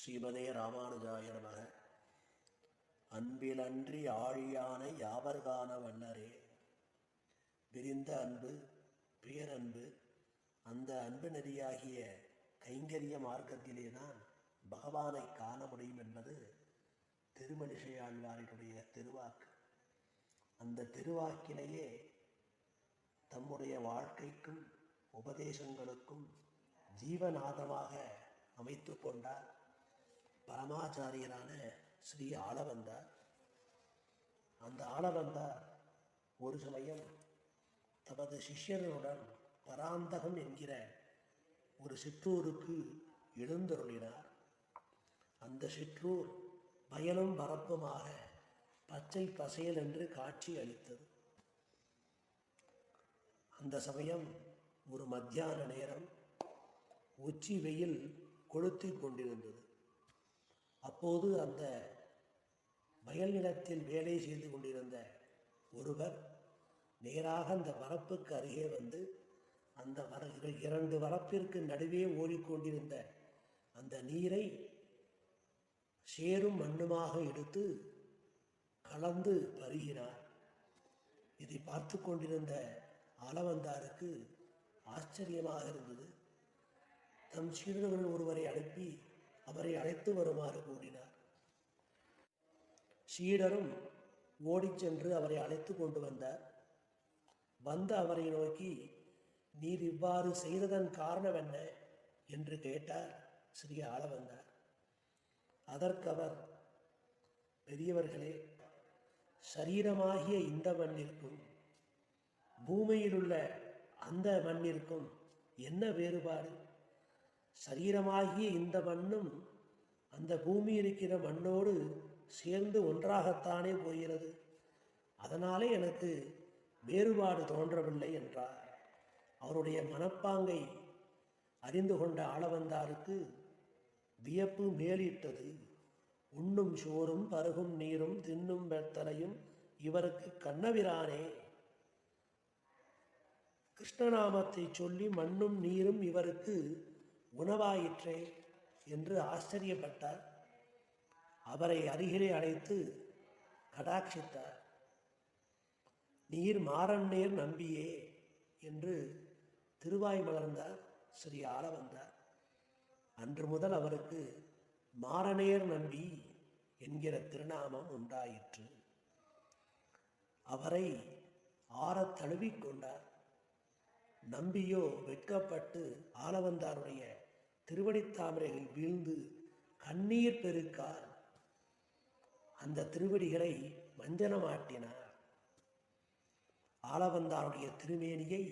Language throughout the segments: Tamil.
ஸ்ரீமதே ராமானுஜாய நமக. அன்பிலன்றி ஆழியான யாவர்கான வல்லரே. விரிந்த அன்பு, பேரன்பு, அந்த அன்பு நெறியாகிய கைங்கரிய மார்க்கத்திலே தான் பகவானை காண முடியும் என்பது திருமழிசை ஆழ்வாரினுடைய திருவாக்கு. அந்த திருவாக்கிலேயே தம்முடைய வாழ்க்கைக்கும் உபதேசங்களுக்கும் ஜீவநாதமாக அமைத்து கொண்டார் பரமாச்சாரியரான ஸ்ரீ ஆளவந்தார். அந்த ஆளவந்தார் ஒரு சமயம் தமது சிஷ்யர்களுடன் பராந்தகம் என்கிற ஒரு சிற்றூருக்கு எழுந்தருளினார். அந்த சிற்றூர் வயலும் பரப்புமாக பச்சை பசேல் என்று காட்சி அளித்தது. அந்த சமயம் ஒரு மத்தியான நேரம், உச்சி வெயில் கொளுத்தி கொண்டிருந்தது. அப்போது அந்த வயல் நிலத்தில் வேலை செய்து கொண்டிருந்த ஒருவர் நேராக அந்த வரப்புக்கு அருகே வந்து அந்த இரண்டு வரப்பிற்கு நடுவே ஓடிக்கொண்டிருந்த அந்த நீரை சேரும் மண்ணுமாக எடுத்து கலந்து பருகினார். இதை பார்த்து கொண்டிருந்த ஆளவந்தாருக்கு ஆச்சரியமாக இருந்தது. தம் சீடர்கள் ஒருவரை அனுப்பி அவரை அழைத்து வருமாறு கூறினார். சீடரும் ஓடிச் சென்று அவரை அழைத்து கொண்டு வந்தார். வந்து அவரை நோக்கி, நீர் இவ்வாறு செய்ததன் காரணம் என்ன என்று கேட்டார் ஸ்ரீ ஆளவந்தார். அதற்கு அவர், பெரியவர்களே, சரீரமாகிய இந்த மண்ணிற்கும் பூமியிலுள்ள அந்த மண்ணிற்கும் என்ன வேறுபாடு? சரீரமாகிய இந்த மண்ணும் அந்த பூமி இருக்கிற மண்ணோடு சேர்ந்து ஒன்றாகத்தானே போகிறது. அதனாலே எனக்கு வேறுபாடு தோன்றவில்லை என்றார். அவருடைய மனப்பாங்கை அறிந்து கொண்ட ஆளவந்தாருக்கு வியப்பு மேலிட்டது. உண்ணும் சோறும் பருகும் நீரும் தின்னும் வெத்தலையும் இவருக்கு கண்ணவிரானே. கிருஷ்ணநாமத்தை சொல்லி மண்ணும் நீரும் இவருக்கு உணவாயிற்றே என்று ஆச்சரியப்பட்டார். அவரை அருகிலே அழைத்து கடாட்சித்தார். நீர் மாறன்னேர் நம்பியே என்று திருவாய் மலர்ந்தார் ஸ்ரீ ஆளவந்தார். அன்று முதல் அவருக்கு மாறனேர் நம்பி என்கிற திருநாமம் உண்டாயிற்று. அவரை ஆறத் தழுவிக்கொண்டார். நம்பியோ வெட்கப்பட்டு ஆளவந்தாருடைய திருவடித்தாமரைகள் வீழ்ந்து கண்ணீர் பெருக்கார். அந்த திருவடிகளை மஞ்சனமாட்டினார். ஆளவந்தாருடைய திருமேனியை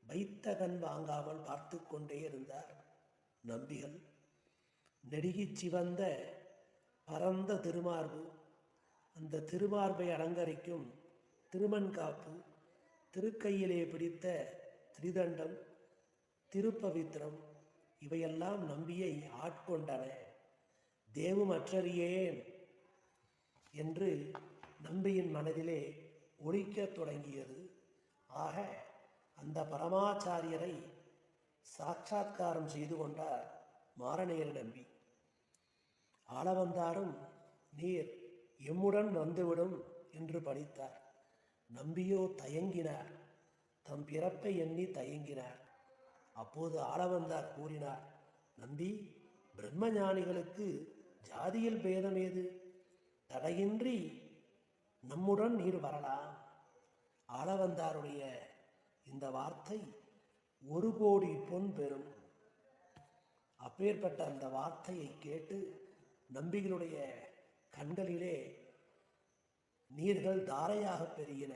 வைத்த கண் வாங்காமல் பார்த்து கொண்டே இருந்தார் நம்பிகள். நெடுகிச் சிவந்த பரந்த திருமார்பு, அந்த திருமார்பை அலங்கரிக்கும் திருமண்காப்பு, திருக்கையிலே பிடித்த திரிதண்டம், திருப்பவித்திரம், இவையெல்லாம் நம்பியை ஆட்கொண்டன. தேவுமற்றறியேன் என்று நம்பியின் மனதிலே ஒலிக்கத் தொடங்கியது. ஆக அந்த பரமாச்சாரியரை சாட்சாத்காரம் செய்து கொண்டார் மாறனேர் நம்பி. ஆளவந்தாரும் நீர் எம்முடன் வந்துவிடும் என்று பணித்தார். நம்பியோ தயங்கினார். தம் பிறப்பை எண்ணி தயங்கினார். அப்போது ஆளவந்தார் கூறினார், நம்பி, பிரம்மஞானிகளுக்கு ஜாதியில் பேதம் ஏது? தடையின்றி நம்முடன் நீர் வரலாம். ஆளவந்தாருடைய இந்த வார்த்தை 1 கோடி பொன் பெறும். அப்பேற்பட்ட அந்த வார்த்தையை கேட்டு நம்பிகளுடைய கண்களிலே நீர்கள் தாரையாக பெருகின.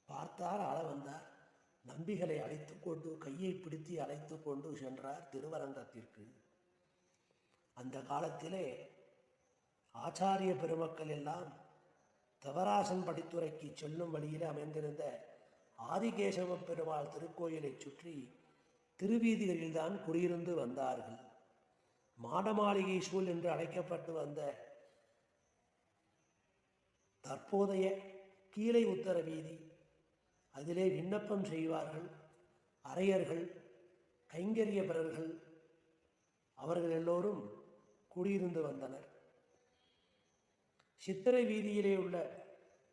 பார்த்தார் ஆளவந்தார். நம்பிகளை அழைத்து கொண்டு கையை பிடித்து அழைத்து கொண்டு சென்றார் திருவரங்கத்திற்கு. அந்த காலத்திலே ஆச்சாரிய பெருமக்கள் எல்லாம் தவராசன் படித்துறைக்கு செல்லும் வழியில் அமைந்திருந்த ஆதிகேசவ பெருமாள் திருக்கோயிலை சுற்றி திருவீதிகளில்தான் குடியிருந்து வந்தார்கள். மாடமாளிகை சூழ் என்று அழைக்கப்பட்டு வந்த தற்போதைய கீழை உத்தர வீதி, அதிலே விண்ணப்பம் செய்வார்கள் அரையர்கள், கைங்கரியபரர்கள். அவர்கள் எல்லோரும் குடியிருந்து வந்தனர். சித்திரை வீதியிலே உள்ள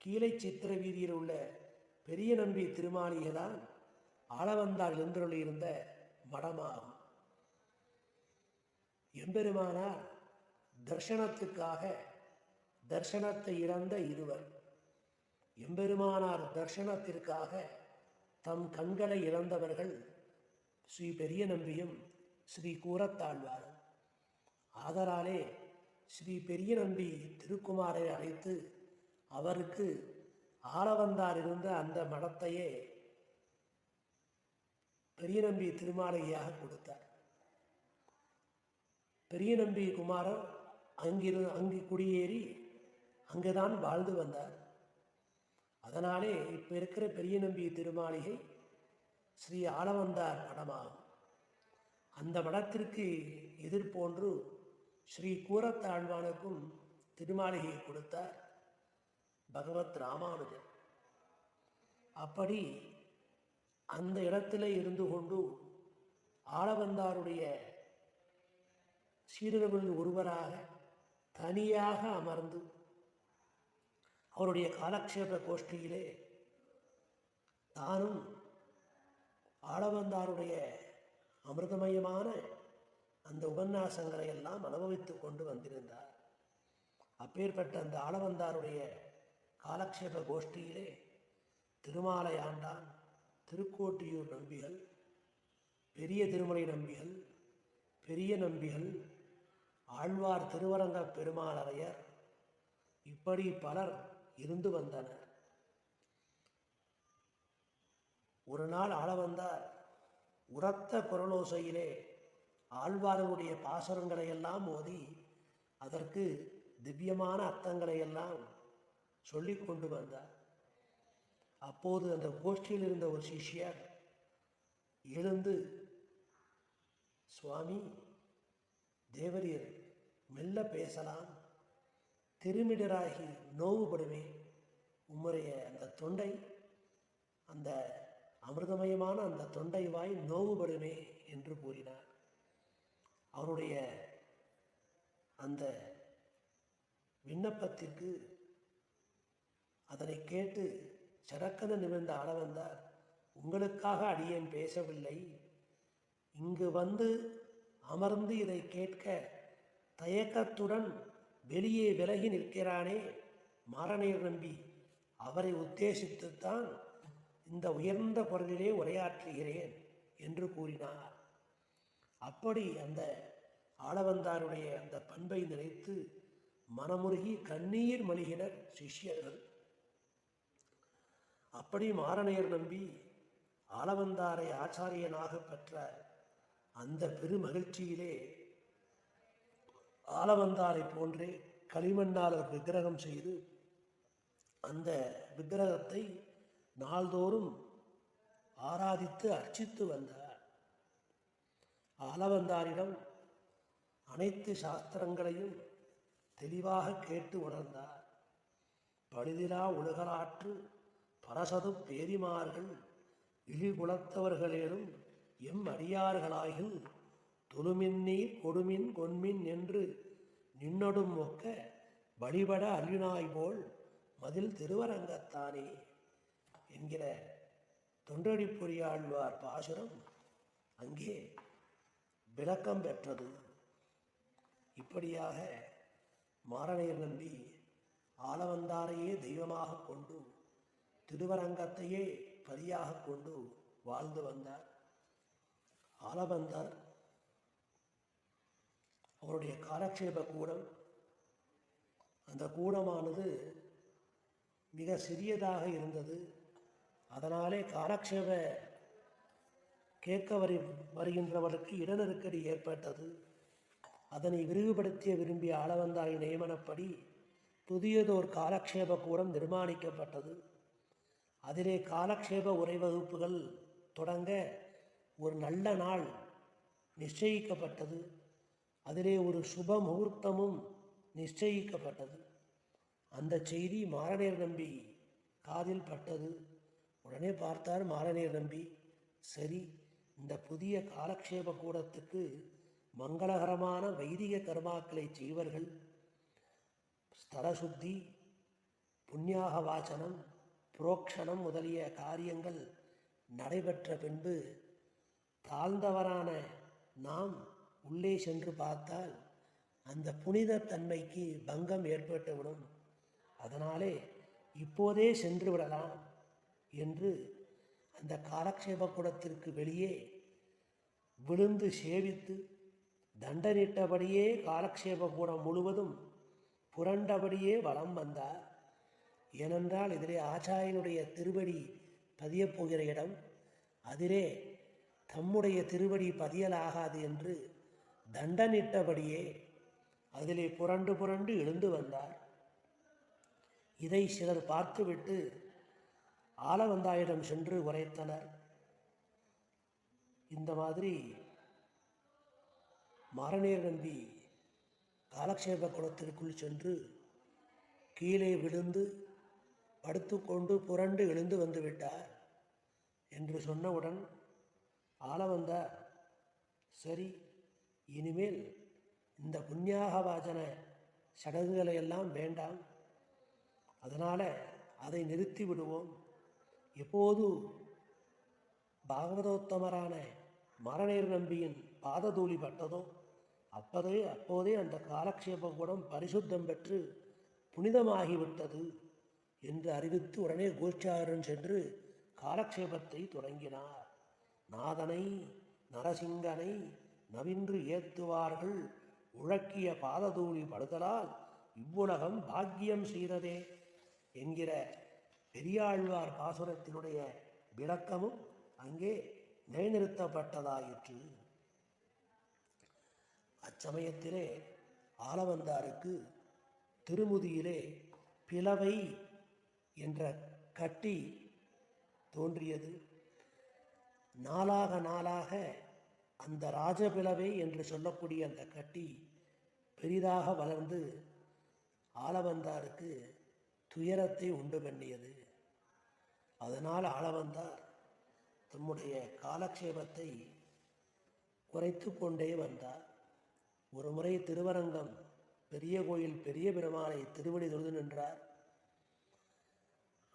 கீழே சித்திரை வீதியில் உள்ள பெரிய நம்பி திருமாளிகைதான் ஆளவந்தார் எழுந்தருளியிருந்த மடமாகும். எம்பெருமானார் தர்சனத்துக்காக தர்சனத்தை இழந்த இருவர். எம்பெருமானார் தர்சனத்திற்காக தம் கண்களை இழந்தவர்கள் ஸ்ரீ பெரிய நம்பியும் ஸ்ரீ கூரத்தாழ்வார். ஆதலாலே ஸ்ரீ பெரிய நம்பி திருக்குமாரை அழைத்து அவருக்கு ஆளவந்தார் இருந்த அந்த மடத்தையே பெரிய நம்பி திருமாளிகையாக கொடுத்தார். பெரிய நம்பி குமாரர் அங்கு குடியேறி அங்குதான் வாழ்ந்து வந்தார். அதனாலே இப்போ இருக்கிற பெரிய நம்பி திருமாளிகை ஸ்ரீ ஆளவந்தார் மடமாகும். அந்த மடத்திற்கு எதிர்போன்று ஸ்ரீ கூரத்தாழ்வானுக்கும் திருமாளிகையை கொடுத்தார் பகவத் ராமானுஜர். அப்படி அந்த இடத்திலே இருந்து கொண்டு ஆளவந்தாருடைய சீடர்களில் ஒருவராக தனியாக அமர்ந்து அவருடைய காலக்ஷேப கோஷ்டியிலே தானும் ஆளவந்தாருடைய அமிர்தமயமான அந்த உபன்யாசங்களை எல்லாம் அனுபவித்து கொண்டு வந்திருந்தார். அப்பேற்பட்ட அந்த ஆளவந்தாருடைய காலக்ஷேப கோஷ்டியிலே திருமாலை ஆண்டான், திருக்கோட்டியூர் நம்பிகள், பெரிய திருமலை நம்பிகள், பெரிய நம்பிகள், ஆழ்வார் திருவரங்க பெருமாளையர், இப்படி பலர் இருந்து வந்தனர். ஒரு நாள் ஆளவந்தார் உரத்த குரலோசையிலே ஆழ்வார்களுடைய பாசுரங்களை எல்லாம் ஓதி அதற்கு திவ்யமான அர்த்தங்களை எல்லாம் சொல்லி கொண்டு வந்தார். அப்போது அந்த கோஷ்டியில் இருந்த ஒரு சிஷ்யர் எழுந்து, சுவாமி தேவரீர் மெல்ல பேசலாம், திருமிடராகி நோவுபடுமே, உம்முடைய அந்த தொண்டை, அந்த அமிர்தமயமான அந்த தொண்டை வாய் நோவுபடுமே என்று கூறினார். அவருடைய அந்த விண்ணப்பத்திற்கு அதனை கேட்டு சரக்கன நிமிர்ந்த ஆளவந்தார், உங்களுக்காக அடியேன் பேசவில்லை, இங்கு வந்து அமர்ந்து இதை கேட்க தயக்கத்துடன் வெளியே விலகி நிற்கிறானே மாரநேர் நம்பி, அவரை உத்தேசித்துத்தான் இந்த உயர்ந்த குரலிலே உரையாற்றுகிறேன் என்று கூறினார். அப்படி அந்த ஆளவந்தாருடைய அந்த பண்பை நினைத்து மனமுருகி கண்ணீர் மல்கினர் சிஷ்யர்கள். அப்படி மாரநேர் நம்பி ஆளவந்தாரை ஆச்சாரியனாக பெற்ற அந்த பெருமகிழ்ச்சியிலே ஆளவந்தாரை போன்றே களிமண்ணால் ஒரு விக்கிரகம் செய்து அந்த விக்கிரகத்தை நாள்தோறும் ஆராதித்து அர்ச்சித்து வந்தார். ஆளவந்தாரிடம் அனைத்து சாஸ்திரங்களையும் தெளிவாக கேட்டு உணர்ந்தார். பழுதிலா உலகலாற்று பரசது பேரிமார்கள் இழிகுலத்தவர்களேனும் எம் அடியார்களாகில் தொழுமின்னீர் கொடுமின் கொன்மின் என்று நின்னொடும் ஒக்க வழிபட அழினாய் போல் மதில் திருவரங்கத்தானே என்கிற தொண்டடி பொறியாழ்வார் பாசுரம் அங்கே விளக்கம் பெற்றது. இப்படியாக மாரநேர் நம்பி ஆளவந்தாரையே தெய்வமாக கொண்டு திருவரங்கத்தையே பலியாக கொண்டு வாழ்ந்து வந்தார். ஆளவந்தார் அவருடைய காலக்ஷேப கூடம், அந்த கூடமானது மிக சிறியதாக இருந்தது. அதனாலே காலக்ஷேப கேட்க வருகின்றவர்களுக்கு இடநெருக்கடி ஏற்பட்டது. அதனை விரிவுபடுத்திய விரும்பிய ஆளவந்தாரின் நியமனப்படி புதியதோர் காலக்ஷேப கூடம் நிர்மாணிக்கப்பட்டது. அதிலே காலக்ஷேப உரை வகுப்புகள் தொடங்க ஒரு நல்ல நாள் நிச்சயிக்கப்பட்டது. அதிலே ஒரு சுப முகூர்த்தமும் நிச்சயிக்கப்பட்டது. அந்த செய்தி மாரநேர் நம்பி காதில் பட்டது. உடனே பார்த்தார் மாரநேர் நம்பி, சரி, இந்த புதிய காலக்ஷேப கூடத்துக்கு மங்களகரமான வைதிக கர்மாக்களை செய்வர்கள் ஸ்தலசுத்தி, புண்ணியாக வாசனம், புரோக்ஷணம் முதலிய காரியங்கள் நடைபெற்ற பின்பு தாழ்ந்தவரான நாம் உள்ளே சென்று பார்த்தால் அந்த புனித தன்மைக்கு பங்கம் ஏற்பட்டுவிடும். அதனாலே இப்போதே சென்று விடலாம் என்று அந்த காலக்ஷேப கூடத்திற்கு வெளியே விழுந்து சேவித்து தண்டனிட்டபடியே காலக்ஷேப கூடம் முழுவதும் புரண்டபடியே வலம் வந்தார். ஏனென்றால் இதிலே ஆச்சாரியனுடைய திருவடி பதியப் போகிற இடம், அதிலே தம்முடைய திருவடி பதியலாகாது என்று தண்டனிட்டபடியே அதிலே புரண்டு புரண்டு எழுந்து வந்தார். இதை சிலர் பார்த்துவிட்டு ஆலவந்தாயிடம் சென்று உரைத்தனர். இந்த மாதிரி மாரநேர் நம்பி காலக்ஷேப குளத்திற்குள் சென்று கீழே விழுந்து படுத்துக்கொண்டு புரண்டு எழுந்து வந்து விட்டார் என்று சொன்னவுடன் ஆளவந்தார், சரி, இனிமேல் இந்த புண்ணியாக வாசன சடங்குகளை எல்லாம் வேண்டாம், அதனால் அதை நிறுத்தி விடுவோம். எப்போது பாகவதோத்தமரான மாரநேர் நம்பியின் பாததூளி பட்டதோ அப்போதே அந்த காலக்ஷேப கூடம் பரிசுத்தம் பெற்று புனிதமாகிவிட்டது என்று அறிவித்து உடனே கோச்சாரன் சென்று காலக்ஷேபத்தை தொடங்கினார். நாதனை நரசிங்கனை நவின்று ஏத்துவார்கள் உழக்கிய பாததூளி படுதலால் இவ்வுலகம் பாக்கியம் செய்ததே என்கிற பெரியாழ்வார் பாசுரத்தினுடைய விளக்கமும் அங்கே நிலைநிறுத்தப்பட்டதாயிற்று. அச்சமயத்திலே ஆளவந்தாருக்கு திருமுதியிலே பிளவை என்ற கட்டி தோன்றியது. நாளாக நாளாக அந்த ராஜபிளவை என்று சொல்லக்கூடிய அந்த கட்டி பெரிதாக வளர்ந்து ஆளவந்தாருக்கு துயரத்தை உண்டு பண்ணியது. அதனால் ஆளவந்தார் தம்முடைய காலக்ஷேபத்தை குறைத்து கொண்டே வந்தார். ஒரு முறை திருவரங்கம் பெரிய கோயில் பெரிய பெருமானை திருவடி தொழுது நின்றார்.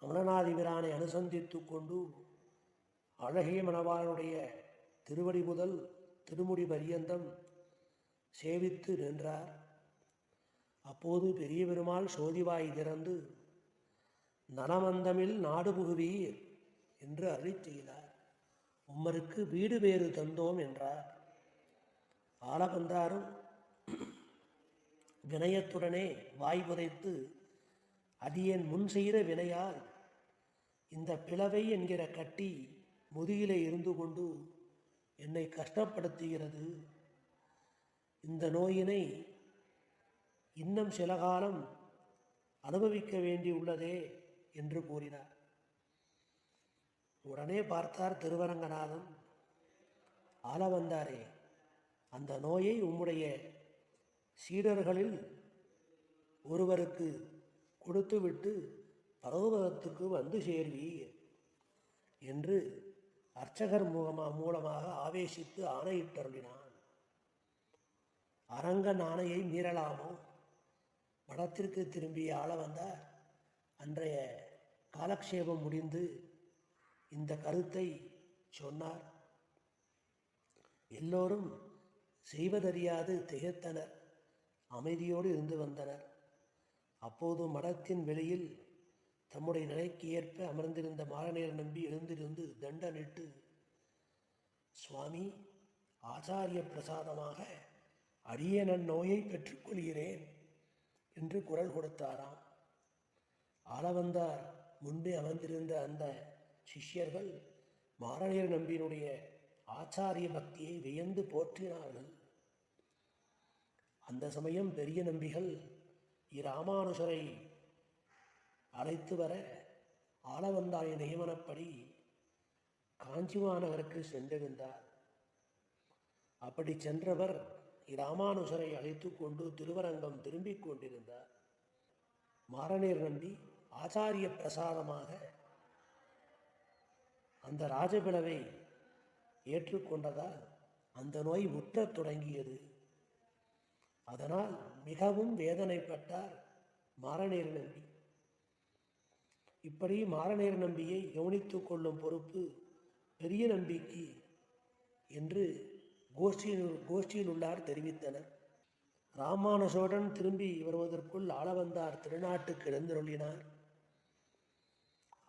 அமலநாதி பிரானை அனுசந்தித்து கொண்டு அழகிய மணவாளனுடைய திருவடி முதல் திருமுடி பரியந்தம் சேவித்து நின்றார். அப்போது பெரிய பெருமாள் சோதிவாய் திறந்து நனமந்தமில் நாடு புகுவீர் என்று அருளிச் செய்தார். உம்மருக்கு வீடு வேறு தந்தோம் என்றார். ஆளவந்தாரும் வினயத்துடனே வாய் புதைத்து, அடியேன் முன் செய்கிற வினையால் இந்த பிளவை என்கிற கட்டி முதுகிலே இருந்து கொண்டு என்னை கஷ்டப்படுத்துகிறது. இந்த நோயினை இன்னும் சில காலம் அனுபவிக்க வேண்டியுள்ளதே என்று கூறினார். உடனே பார்த்தார் திருவரங்கநாதன், ஆளவந்தாரே, அந்த நோயை உம்முடைய சீடர்களில் ஒருவருக்கு கொடுத்துவிட்டு பரலோகத்துக்கு வந்து சேர்வீர் என்று அர்ச்சகர் மூலமாக ஆவேசித்து ஆணையிட்டருளினான். அரங்கன் ஆணையை மீறலாமோ? மடத்திற்கு திரும்பிய ஆளவந்தார் அன்றைய காலக்ஷேபம் முடிந்து இந்த கருத்தை சொன்னார். எல்லோரும் செய்வதறியாது திகைத்தனர், அமைதியோடு இருந்து வந்தனர். அப்போது மடத்தின் வெளியில் தம்முடைய நிலைக்கு ஏற்ப அமர்ந்திருந்த மாரநேர் நம்பி எழுந்திருந்து தண்டனிட்டு, சுவாமி, ஆச்சாரிய பிரசாதமாக அடியேன் நோயை பெற்றுக்கொள்கிறேன் என்று குரல் கொடுத்தாராம். ஆளவந்தார் முன்பே அமர்ந்திருந்த அந்த சிஷ்யர்கள் மாரநேர் நம்பியினுடைய ஆச்சாரிய பக்தியை வியந்து போற்றினார்கள். அந்த சமயம் பெரிய நம்பிகள் இராமானுஷரை அழைத்து வர ஆளவந்தாய நியமனப்படி காஞ்சி மாநகருக்கு சென்றிருந்தார். அப்படி சென்றவர் இராமானுஷரை அழைத்து கொண்டு திருவரங்கம் திரும்பிக் கொண்டிருந்தார். மாரநேர் நம்பி ஆச்சாரிய பிரசாதமாக அந்த ராஜபிளவை ஏற்றுக்கொண்டதால் அந்த நோய் முற்றத் தொடங்கியது. அதனால் மிகவும் வேதனைப்பட்டார் மாரநேரி நம்பி. இப்படி மாரநேரி நம்பியை கவனித்து கொள்ளும் பொறுப்பு பெரிய நம்பிக்கு என்று கோஷ்டியில் உள்ளார் தெரிவித்தனர். ராமானுஜருடன் திரும்பி வருவதற்குள் ஆளவந்தார் திருநாட்டுக்கு எழுந்தருளினார்.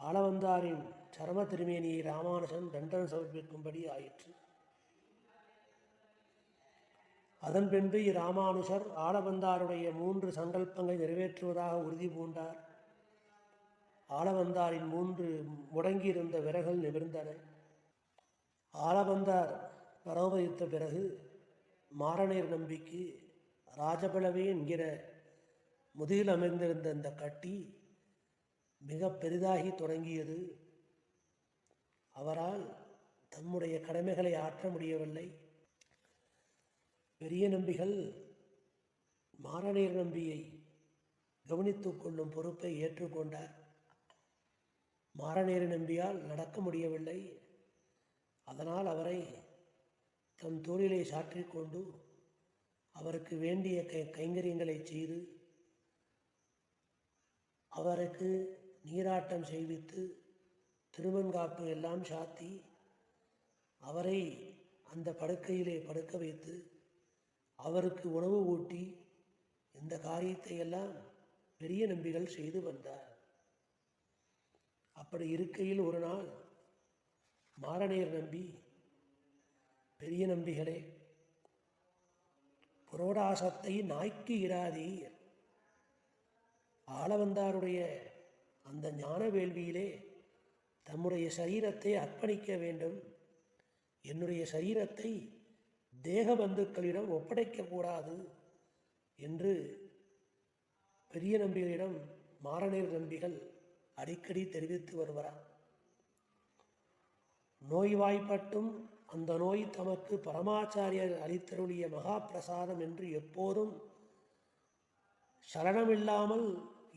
ஆளவந்தாரின் சரம திருமேனியை ராமானுஜன் தண்டனை சமர்ப்பிக்கும்படி ஆயிற்று. அதன் பின்பு இராமானுஜர் ஆளவந்தாருடைய 3 சங்கல்பங்களை நிறைவேற்றுவதாக உறுதி பூண்டார். ஆளவந்தாரின் 3 முடங்கியிருந்த விரல்கள் நிமிர்ந்தன. ஆளவந்தார் பரமபதித்த பிறகு மாரநேரி நம்பிக்கு ராஜபலவே என்கிற முதுகில் அமைந்திருந்த அந்த கட்டி மிக பெரிதாகி தொடங்கியது. அவரால் தம்முடைய கடமைகளை ஆற்ற முடியவில்லை. பெரிய நம்பிகள் மாரநேரி நம்பியை கவனித்து கொள்ளும் பொறுப்பை ஏற்றுக்கொண்டார். மாரநேரி நம்பியால் நடக்க முடியவில்லை. அதனால் அவரை தம் தோளிலே சாற்றிக்கொண்டு அவருக்கு வேண்டிய கைங்கரியங்களை செய்து அவருக்கு நீராட்டம் செய்வித்து திருமண்காப்பு எல்லாம் சாத்தி அவரை அந்த படுக்கையிலே படுக்க வைத்து அவருக்கு உணவு ஊட்டி இந்த காரியத்தை எல்லாம் பெரிய நம்பிகள் செய்து வந்தார். அப்படி இருக்கையில் ஒரு நாள் மாரநேரி நம்பி, பெரிய நம்பிகளே, புரோடாசத்தை நாய்க்கு இராதீர். ஆளவந்தாருடைய அந்த ஞான வேள்வியிலே தம்முடைய சரீரத்தை அர்ப்பணிக்க வேண்டும். என்னுடைய சரீரத்தை தேக பந்துக்களிடம் ஒப்படைக்கக்கூடாது என்று பெரிய நம்பிகளிடம் மாரநேரி நம்பிகள் அடிக்கடி தெரிவித்து வருகிறார். நோய்வாய்ப்பட்டும் அந்த நோய் தமக்கு பரமாச்சாரியர் அளித்தருளிய மகா பிரசாதம் என்று எப்போதும் சலனமில்லாமல்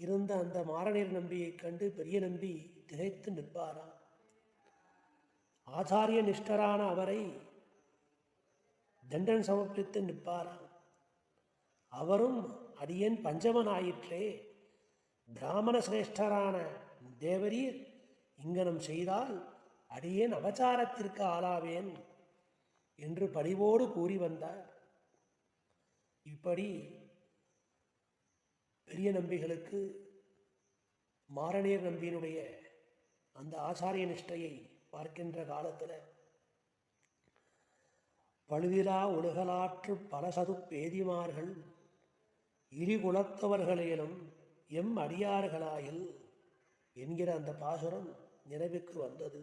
இருந்த அந்த மாரநேரி நம்பியை கண்டு பெரிய நம்பி திகைத்து நிற்பாராம். ஆச்சாரிய நிஷ்டரான அவரை தண்டன் சமர்ப்பித்து நிற்பாராம். அவரும் அடியேன் பஞ்சமன் ஆயிற்றே, பிராமண சிரேஷ்டரான தேவரீர் இங்கனம் செய்தால் அடியேன் அவசாரத்திற்கு ஆளாவேன் என்று பணிவோடு கூறி வந்தார். இப்படி பெரிய நம்பிகளுக்கு மாரநேரி நம்பியினுடைய அந்த ஆச்சாரிய நிஷ்டையை பார்க்கின்ற காலத்தில் பழுதிலா ஒழுகலாற்று பலசது பேதிமார்கள் இழிகுலத்தவர்களேனும் எம் அடியார்களாயில் என்கிற அந்த பாசுரம் நினைவுக்கு வந்தது.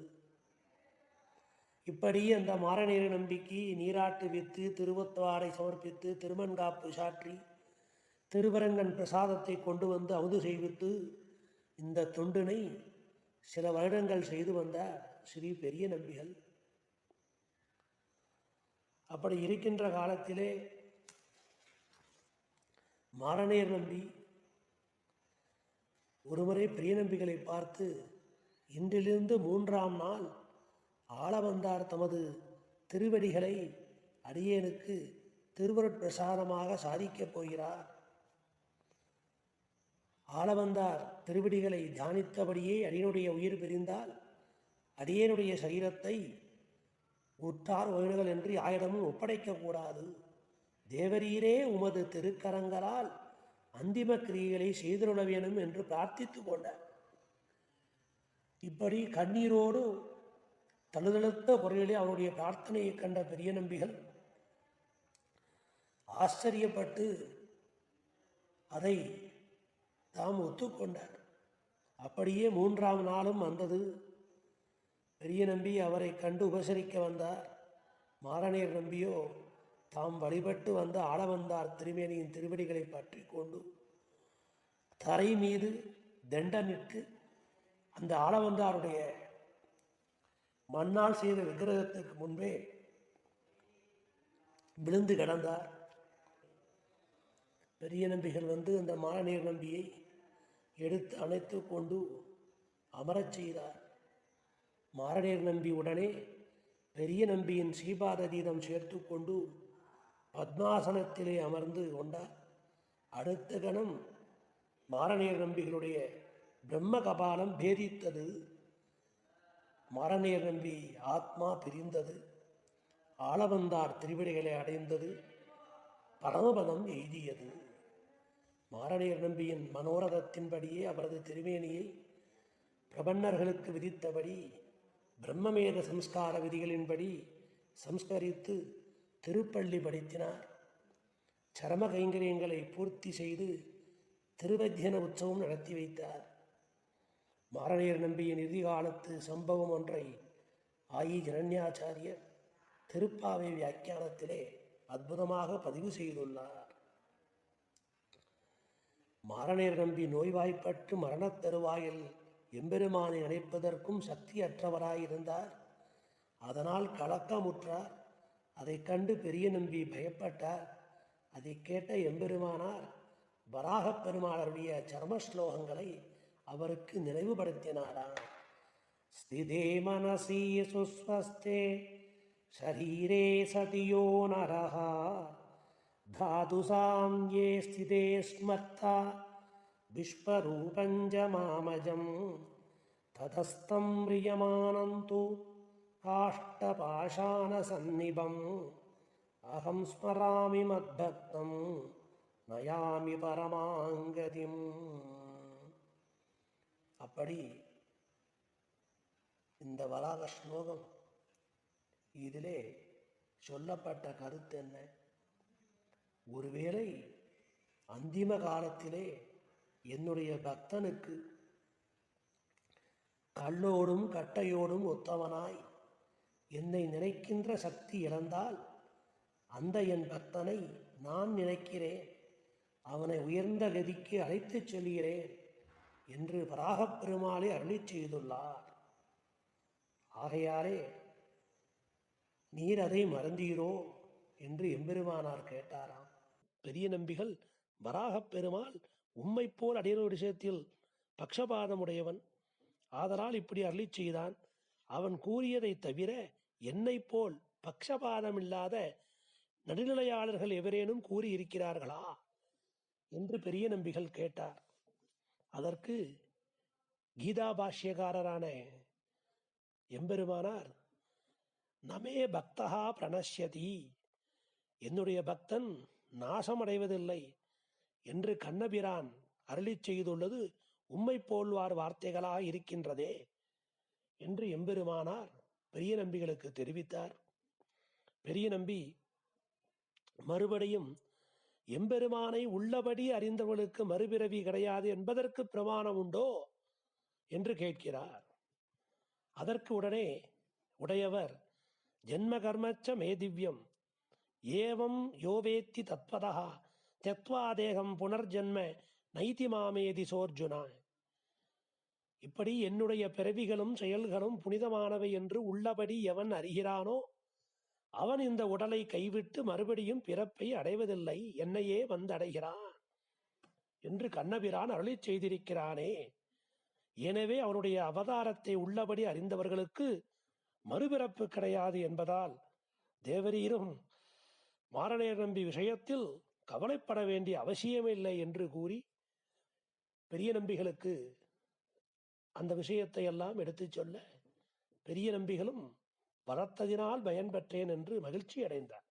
இப்படி அந்த மாரநேரி நம்பிக்கு நீராட்டு வித்து திருவத்தாரை சமர்ப்பித்து திருமண்காப்பு சாற்றி திருவரங்கன் பிரசாதத்தை கொண்டு வந்து அமுது செய்வித்து இந்த தொண்டினை சில வருடங்கள் செய்து வந்த ஸ்ரீ பெரிய நம்பிகள். அப்படி இருக்கின்ற காலத்திலே மாரநேரி நம்பி ஒருமுறை பெரிய நம்பிகளை பார்த்து, இன்றிலிருந்து 3ஆம் நாள் ஆளவந்தார் தமது திருவடிகளை அடியேனுக்கு திருவருட்பிரசாதமாக சாதிக்கப் போகிறார். ஆளவந்தார் திருவடிகளை தியானித்தபடியே அடியனுடைய உயிர் பிரிந்தால் அடியேனுடைய சரீரத்தை உற்றார் உறவினர்கள் என்று யாரிடமும் ஒப்படைக்கக்கூடாது. தேவரீரே உமது திருக்கரங்களால் அந்திம கிரியைகளை செய்துள்ள வேணும் என்று பிரார்த்தித்து கொண்டார். இப்படி கண்ணீரோடு தழுதழுத்த குரலிலே அவருடைய பிரார்த்தனையை கண்ட பெரிய நம்பிகள் ஆச்சரியப்பட்டு அதை தாம் ஒத்துக்கொண்டார். அப்படியே 3ஆம் நாளும் வந்தது. பெரிய நம்பி அவரை கண்டு உபசரிக்க வந்தார். மாரநேரி நம்பியோ தாம் வழிபட்டு வந்த ஆளவந்தார் திருமேனியின் திருவடிகளை பற்றி கொண்டு தரை மீது தண்டனிட்டு அந்த ஆளவந்தாருடைய மண்ணால் செய்த விக்கிரகத்துக்கு முன்பே விழுந்து கிடந்தார். பெரிய நம்பிகள் வந்து அந்த மாரநேரி நம்பியை எடுத்து அணைத்து கொண்டு அமரச் செய்தார். மாரநேரி நம்பி உடனே பெரிய நம்பியின் ஸ்ரீபாத தீதம் சேர்த்து கொண்டு பத்மாசனத்திலே அமர்ந்து கொண்டார். அடுத்த கணம் மாரநேர் நம்பிகளுடைய பிரம்ம கபாலம் பேதித்தது. மாரநேர் நம்பி ஆத்மா பிரிந்தது. ஆளவந்தார் திருவிடைகளை அடைந்தது. பரமபதம் எய்தியது. மாரநேர் நம்பியின் மனோரதத்தின்படியே அவரது திருமேனியை பிரபன்னர்களுக்கு விதித்தபடி பிரம்மமேத சம்ஸ்கார விதிகளின்படி சம்ஸ்கரித்து திருப்பள்ளி படுத்தினார். சரம கைங்கரியங்களை பூர்த்தி செய்து திருவத்தியன உற்சவம் நடத்தி வைத்தார். மாரநேர் நம்பியின் இறுதி காலத்து சம்பவம் ஒன்றை ஆயி ஜனன்யாச்சாரியர் திருப்பாவை வியாக்கியானத்திலே அற்புதமாக பதிவு செய்துள்ளார். மாரநேர் நம்பி நோய்வாய்ப்பட்டு மரணத் தருவாயில் எம்பெருமானை நினைப்பதற்கும் சக்தியற்றவராயிருந்தார். அதனால் கலக்கமுற்றார். அதை கண்டு பெரிய நம்பி பயப்பட்டார். அதை கேட்ட எம்பெருமானார் வராகப் பெருமாளுடைய சர்ம ஸ்லோகங்களை அவருக்கு நினைவுபடுத்தினாராம். ஸ்திதே மனசி சுஸ்வஸ்தே ஷரீரே சதியோ நரஹா தாதுசாம் யே ஸ்திதே ஸ்மர்த்தா விஸ்வரூபஞ்ச மாமஜம் ததஸ்தம் ரியமானந்து காஷ்டபாஷான சந்நிபம் அகம் ஸ்மராமி மத்பக்தம் நயாமி பரமாங்கதிம். அப்படி இந்த வராக ஸ்லோகம் இதிலே சொல்லப்பட்ட கருத்து என்ன? ஒருவேளை அந்திம காலத்திலே என்னுடைய பக்தனுக்கு கல்லோடும் கட்டையோடும் ஒத்தவனாய் என்னை நினைக்கின்ற சக்தி இழந்தால் அந்த என் பக்தனை நான் நினைக்கிறேன், அவனை உயர்ந்த கதிக்கு அழைத்துச் செல்கிறேன் என்று வராகப் பெருமாளை அருளிச் செய்துள்ளார். ஆகையாலே நீர் அதை மறந்தீரோ என்று எம்பெருமானார் கேட்டாராம். பெரிய நம்பிகள் வராகப் பெருமாள் உம்மை போல் அடியவர் விஷயத்தில் பக்ஷபாதமுடையவன், ஆதலால் இப்படி அருளிச் செய்தான். அவன் கூறியதை தவிர என்னை போல் பக்ஷபாதமில்லாத நடுநிலையாளர்கள் எவரேனும் கூறியிருக்கிறார்களா என்று பெரிய நம்பிகள் கேட்டார். அதற்கு கீதா பாஷ்யக்காரரான எம்பெருமானார் நமே பக்தகா பிரணஷ்யதி, என்னுடைய பக்தன் நாசமடைவதில்லை என்று கண்ணபிரான் அருளிச் செய்துள்ளது உம்மை போல்வார் வார்த்தைகளாக இருக்கின்றதே என்று எம்பெருமானார் பெரிய நம்பிகளுக்கு தெரிவித்தார். பெரிய நம்பி மறுபடியும் எம்பெருமானை உள்ளபடி அறிந்தவர்களுக்கு மறுபிறவி கிடையாது என்பதற்கு பிரமாணம் உண்டோ என்று கேட்கிறார். அதற்கு உடனே உடையவர் ஜென்ம கர்மச்ச மே திவ்யம் ஏவம் யோவேத்தி தத்வதா தெத்வா தேகம் புனர்ஜன்ம நைதி மாமேதி சோர்ஜுனா, இப்படி என்னுடைய பிறவிகளும் செயல்களும் புனிதமானவை என்று உள்ளபடி எவன் அறிகிறானோ அவன் இந்த உடலை கைவிட்டு மறுபடியும் பிறப்பை அடைவதில்லை, என்னையே வந்தடைகிறான் என்று கண்ணபிரான் அருளிச் செய்திருக்கிறானே. எனவே அவனுடைய அவதாரத்தை உள்ளபடி அறிந்தவர்களுக்கு மறுபிறப்பு கிடையாது என்பதால் தேவரீரும் மாரநேர் நம்பி விஷயத்தில் கவலைப்பட வேண்டிய அவசியமில்லை என்று கூறி பெரிய நம்பிகளுக்கு அந்த விஷயத்தை எல்லாம் எடுத்துச் சொல்ல பெரிய நம்பிகளும் வளர்த்ததினால் பயன் பெற்றேன் என்று மகிழ்ச்சி அடைந்தார்.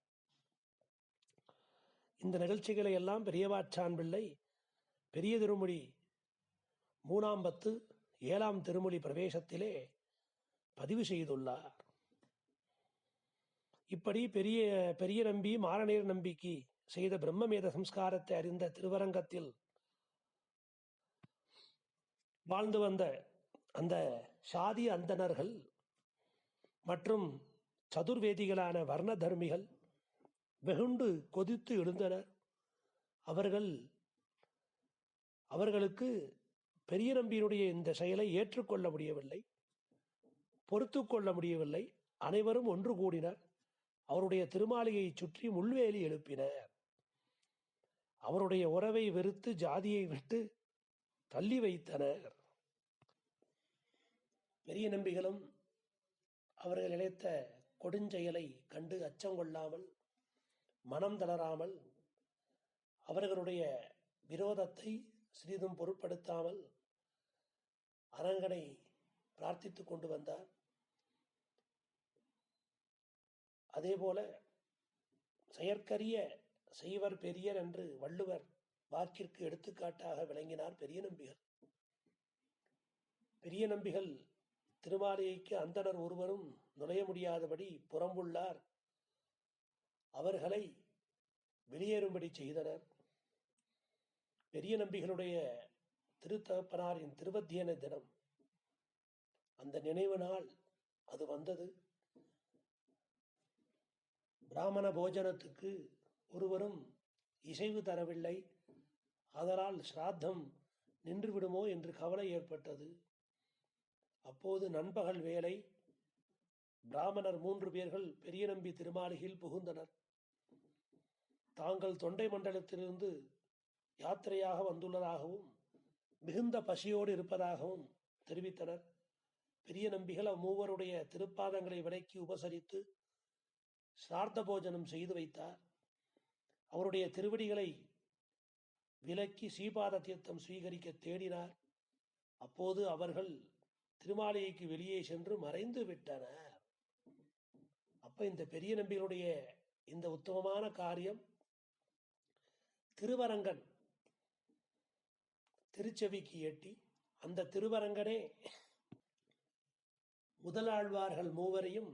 இந்த நிகழ்ச்சிகளை எல்லாம் பெரியவாச்சான் பிள்ளை பெரிய திருமொழி 3ஆம் பத்து 7ஆம் திருமொழி பிரவேசத்திலே பதிவு செய்துள்ளார். இப்படி பெரிய நம்பி மாரநேர் நம்பிக்கு செய்த பிரம்மமேத சம்ஸ்காரத்தை அறிந்த திருவரங்கத்தில் வாழ்ந்து வந்த அந்த சாதி அந்தணர்கள் மற்றும் சதுர்வேதிகளான வர்ண தர்மிகள் வெகுண்டு கொதித்து எழுந்தனர். அவர்களுக்கு பெரிய நம்பியினுடைய இந்த செயலை ஏற்றுக்கொள்ள முடியவில்லை, பொறுத்து கொள்ள முடியவில்லை. அனைவரும் ஒன்று கூடினர். அவருடைய திருமாளிகையை சுற்றி முள்வேலி எழுப்பினர். அவருடைய உறவை வெறுத்து ஜாதியை விட்டு தள்ளி வைத்தனர். பெரிய நம்பிகளும் அவர்கள் இழைத்த கொடுஞ்செயலை கண்டு அச்சம் கொள்ளாமல் மனம் தளராமல் அவர்களுடைய விரோதத்தை சிறிதும் பொருட்படுத்தாமல் அரங்கனை பிரார்த்தித்துக் கொண்டு வந்தார். அதேபோல செயற்கரிய செய்வர் பெரியர் என்று வள்ளுவர் வாக்கிற்கு எடுத்துக்காட்டாக விளங்கினார் பெரிய நம்பிகள். பெரிய நம்பிகள் திருமாளிகைக்கு அந்தணர் ஒருவரும் நுழைய முடியாதபடி புறம்புள்ளார். அவர்களை வெளியேறும்படி செய்தனர். பெரிய நம்பிகளுடைய திருத்தகப்பனாரின் திருவத்தியன தினம், அந்த நினைவு நாள் அது வந்தது. பிராமண போஜனத்துக்கு ஒருவரும் இசைவு தரவில்லை. அதனால் சிராத்தம் நின்று விடுமோ என்று கவலை ஏற்பட்டது. அப்போது நண்பகல் வேளை பிராமணர் 3 பேர்கள் பெரிய நம்பி திருமாளிகையில் புகுந்தனர். தாங்கள் தொண்டை மண்டலத்திலிருந்து யாத்திரையாக வந்துள்ளதாகவும் மிகுந்த பசியோடு இருப்பதாகவும் தெரிவித்தனர். பெரிய நம்பிகள் அம்மூவருடைய திருப்பாதங்களை விலக்கி உபசரித்து சிரார்த்த போஜனம் செய்து வைத்தார். அவருடைய திருவடிகளை விலக்கி சீபாத தீர்த்தம் சுவீகரிக்க தேடினார். அப்போது அவர்கள் திருமாளிகைக்கு வெளியே சென்று மறைந்து விட்டனர். அப்ப இந்த பெரிய நம்பிகளுடைய இந்த உத்தமமான காரியம் திருவரங்கன் திருச்செவிக்கு எட்டி, அந்த திருவரங்கனே முதலாழ்வார்கள் 3வரையும்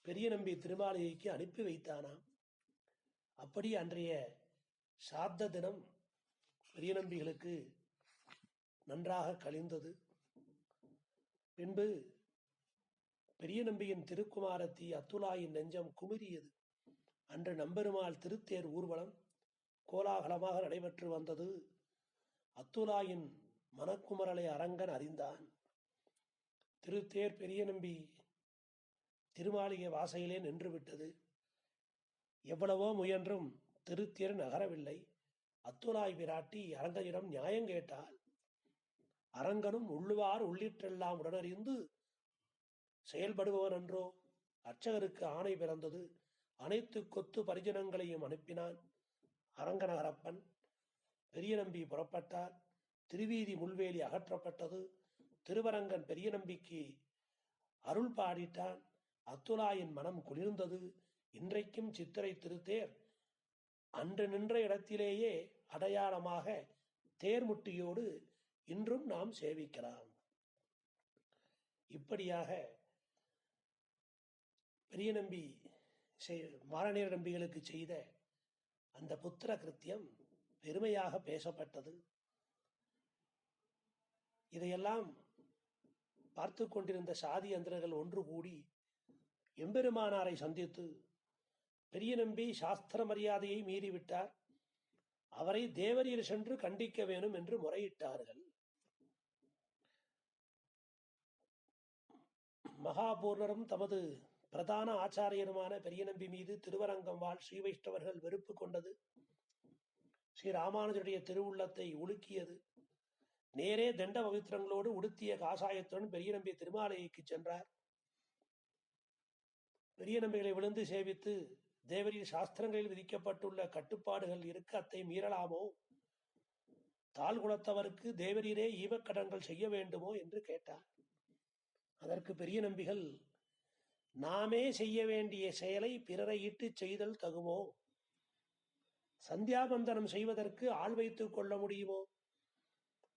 பெரிய நம்பி திருமாளிகைக்கு அனுப்பி வைத்தானாம். அப்படி அன்றைய சாத்த தினம் பெரிய நம்பிகளுக்கு நன்றாக கழிந்தது. பின்பு பெரிய நம்பியின் திருக்குமாரத்தி அத்துலாயின் நெஞ்சம் குமிரியது. அன்று நம்பெருமாள் திருத்தேர் ஊர்வலம் கோலாகலமாக நடைபெற்று வந்தது. அத்துலாயின் மனக்குமரலை அரங்கன் அறிந்தான். திருத்தேர் பெரிய நம்பி திருமாளிகை வாசையிலே நின்றுவிட்டது. எவ்வளவோ முயன்றும் திருத்தேர் நகரவில்லை. அத்துலாய் விராட்டி அரங்கனிடம் நியாயம் கேட்டாள். அரங்கனும் உள்ளுவார் உள்ளிட்டெல்லாம் உடனறிந்து செயல்படுபவன் என்றோ. அர்ச்சகருக்கு ஆணை பிறந்தது. அனைத்து கொத்து பரிஜனங்களையும் அனுப்பினான். அரங்கநகரப்பன் பெரிய நம்பி புறப்பட்டார். திருவீதி முள்வேலி அகற்றப்பட்டது. திருவரங்கன் பெரிய நம்பிக்கு அருள் பாடிட்டான். அத்துலாயின் மனம் குளிர்ந்தது. இன்றைக்கும் சித்திரை திருத்தேர் அன்று நின்ற இடத்திலேயே அடையாளமாக தேர்முட்டியோடு இன்றும் நாம் சேவிக்கலாம். இப்படியாக பெரிய நம்பி மாரநேர நம்பிகளுக்கு செய்த அந்த புத்திர கிருத்தியம் பெருமையாக பேசப்பட்டது. இதையெல்லாம் பார்த்து கொண்டிருந்த சாதி அந்தரர்கள் ஒன்று கூடி எம்பெருமானாரை சந்தித்து, பெரிய நம்பி சாஸ்திர மரியாதையை மீறிவிட்டார், அவரை தேவரீர் சென்று கண்டிக்க வேணும் என்று முறையிட்டார்கள். மகாபூர்ணரும் தமது பிரதான ஆச்சாரியருமான பெரிய நம்பி மீது திருவரங்கம் வாழ் ஸ்ரீ வைஷ்ணவர்கள் வெறுப்பு கொண்டது ஸ்ரீ ராமானுஜருடைய திருவுள்ளத்தை உலுக்கியது. நேரே தண்ட பவித்திரங்களோடு உடுத்திய காசாயத்துடன் பெரிய நம்பி திருமாலைக்கு சென்றார். பெரிய நம்பிகளை விழுந்து சேவித்து, தேவரீர் சாஸ்திரங்களில் விதிக்கப்பட்டுள்ள கட்டுப்பாடுகள் இருக்க அத்தை மீறலாமோ? தாழ் குலத்தவருக்கு தேவரீரே ஈவக்கடன்கள் செய்ய வேண்டுமோ என்று கேட்டார். அதற்கு பெரிய நம்பிகள், நாமே செய்ய வேண்டிய செயலை பிறரை இட்டு செய்தல் தகுமோ? சந்தியாவந்தனம் செய்வதற்கு ஆள் வைத்துக் கொள்ள முடியுமோ?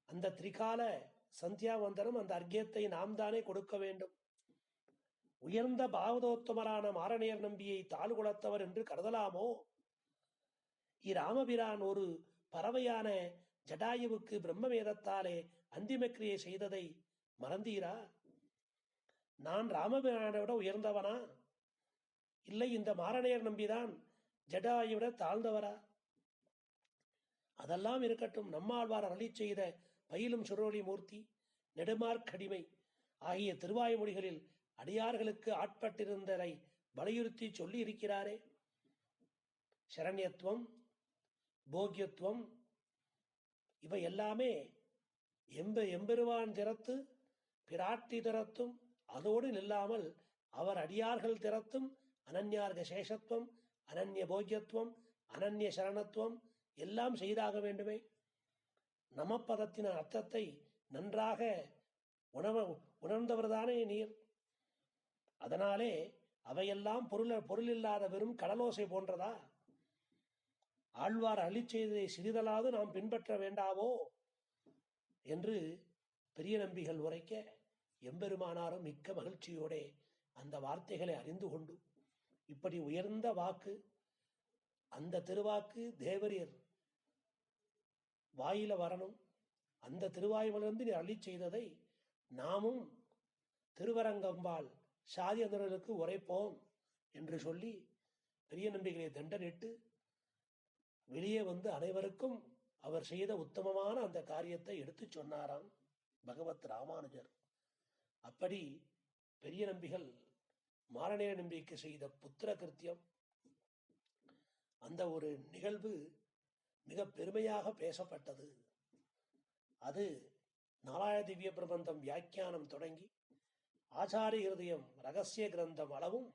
அந்த திரிகால சந்தியாவந்தனம், அந்த அர்க்கியத்தை நாம் தானே கொடுக்க வேண்டும். உயர்ந்த பாவதோத்தமரான மாரநேர் நம்பியை தாழ்குலத்தவர் என்று கருதலாமோ? இராமபிரான் ஒரு பறவையான ஜடாயுவுக்கு பிரம்மவேதத்தாலே அந்திமக்கிரியை செய்ததை மறந்தீரா? நான் ராமபிரானை விட உயர்ந்தவனா? இல்லை, இந்த மாரநேர் நம்பிதான் ஜடாயை விட தாழ்ந்தவரா? அதெல்லாம் இருக்கட்டும். நம்மாழ்வார் அருளி செய்த பயிலும் சுரோலி மூர்த்தி, நெடுமார்க்கடிமை ஆகிய திருவாய்மொழிகளில் அடியார்களுக்கு ஆட்பட்டிருந்ததை வலியுறுத்தி சொல்லி இருக்கிறாரே. சரண்யத்துவம், போக்கியத்துவம், இவை எல்லாமே எம்பெருவான் திறத்து பிராட்டி திறத்தும் அதோடு நில்லாமல் அவர் அடியார்கள் திறத்தும் அனன்யார்க சேஷத்துவம் அனன்ய போக்கியத்துவம், அனன்ய சரணத்துவம் எல்லாம் செய்தாக வேண்டுமே. நமப்பதத்தின் அர்த்தத்தை நன்றாக உணர்ந்தவர்தானே நீர். அதனாலே அவையெல்லாம் பொருள் இல்லாத வெறும் கடலோசை போன்றதா? ஆழ்வார் அருளிச் செய்ததை சிறிதலாவது நாம் பின்பற்ற வேண்டாவோ என்று பெரிய நம்பிகள் உரைக்க, எம்பெருமானாரும் மிக்க மகிழ்ச்சியோட அந்த வார்த்தைகளை அறிந்து கொண்டு, இப்படி உயர்ந்த வாக்கு, அந்த திருவாக்கு தேவரீர் வாயில வரணும், அந்த திருவாயுவிலிருந்து நீ அருளிச் செய்ததை நாமும் திருவரங்கம்பாள் சாதி அந்தர்களுக்கு உரைப்போம் என்று சொல்லி பெரிய நம்பிகளை தண்டனிட்டு வெளியே வந்து அனைவருக்கும் அவர் செய்த உத்தமமான அந்த காரியத்தை எடுத்து சொன்னாராம் பகவத் ராமானுஜர். அப்படி பெரிய நம்பிகள் மாரநேர நம்பிக்கு செய்த புத்திர கிருத்தியம், அந்த ஒரு நிகழ்வு மிக பெருமையாக பேசப்பட்டது. அது நாலாய திவ்ய பிரபந்தம் வியாக்கியானம் தொடங்கி ஆச்சாரிய ஹிருதயம் ரகசிய கிரந்தம் அளவும்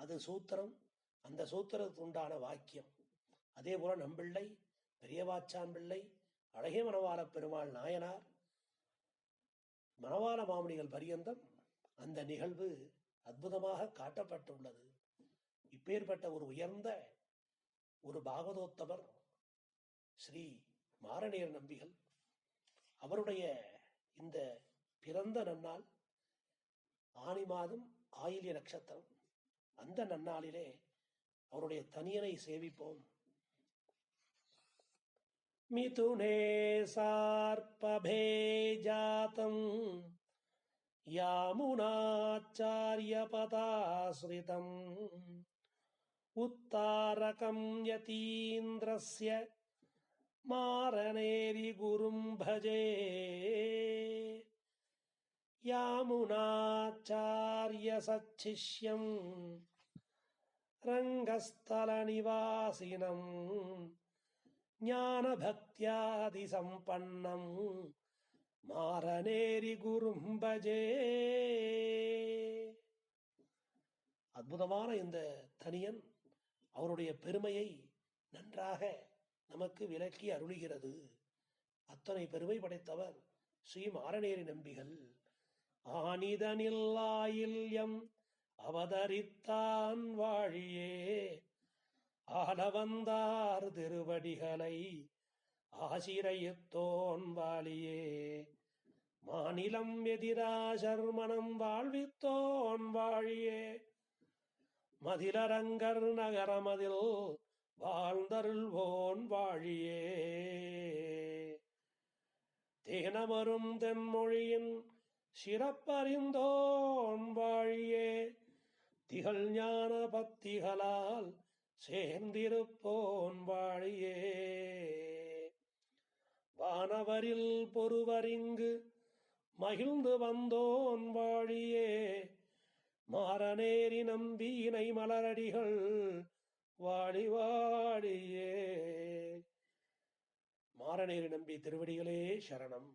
அது சூத்திரம், அந்த சூத்திரத்துண்டான வாக்கியம். அதே போல நம்பிள்ளை, பெரியவாச்சான் பிள்ளை, அழகிய மணவாள பெருமாள் நாயனார், மணவாள மாமுனிகள் பரியந்தம் அந்த நிகழ்வு அற்புதமாக காட்டப்பட்டுள்ளது. இப்பேற்பட்ட ஒரு உயர்ந்த ஒரு பாகவதோத்தமர் ஸ்ரீ மாரநேர நம்பிகள், அவருடைய இந்த பிறந்த நன்னாள் ஆனி மாதம் ஆயில்ய நட்சத்திரம். அந்த நன்னாளிலே அவருடைய தனியனை சேவிப்போம். மிதுனே சார்பபே ஜாதம் யாமுனாச்சார்ய பதாஸ்ரிதம் உத்தாரகம் யதீந்திரஸ்ய மாரநேரி குரும் பஜே. யாமுனாச்சார்ய சச்சிஷ்யம் ரங்கஸ்தல நிவாசினம் ஞான பக்தியாதி சம்பன்னம் மாரநேரி குரும் பஜே. அற்புதமான இந்த தனியன் அவருடைய பெருமையை நன்றாக நமக்கு விளக்கி அருளுகிறது. அத்தனை பெருமை படைத்தவர் ஸ்ரீ மாரநேரி நம்பிகள். ஆனிதனில்லாயில்யம் அவதரித்தான் வாழியே, ஆளவந்தார் திருவடிகளை ஆசிரியத்தோன் வாழியே, மாநிலம் எதிராசர்மணம் வாழ்வித்தோன் வாழியே, மதிலரங்கர் நகரமதில் வாழ்ந்தருள்வோன் வாழியே, தேனமரும் தென்மொழியின் சிறப்பறிந்தோன் வாழியே, திகழ் ஞான பக்திகளால் சேர்ந்திருப்போன் வாழியே, வானவரில் பொறுவரிங்கு மகிழ்ந்து வந்தோன் வாழியே, மாரநேரி நம்பியினை மலரடிகள் வாழி வாழியே. மாரநேரி நம்பி திருவடிகளே சரணம்.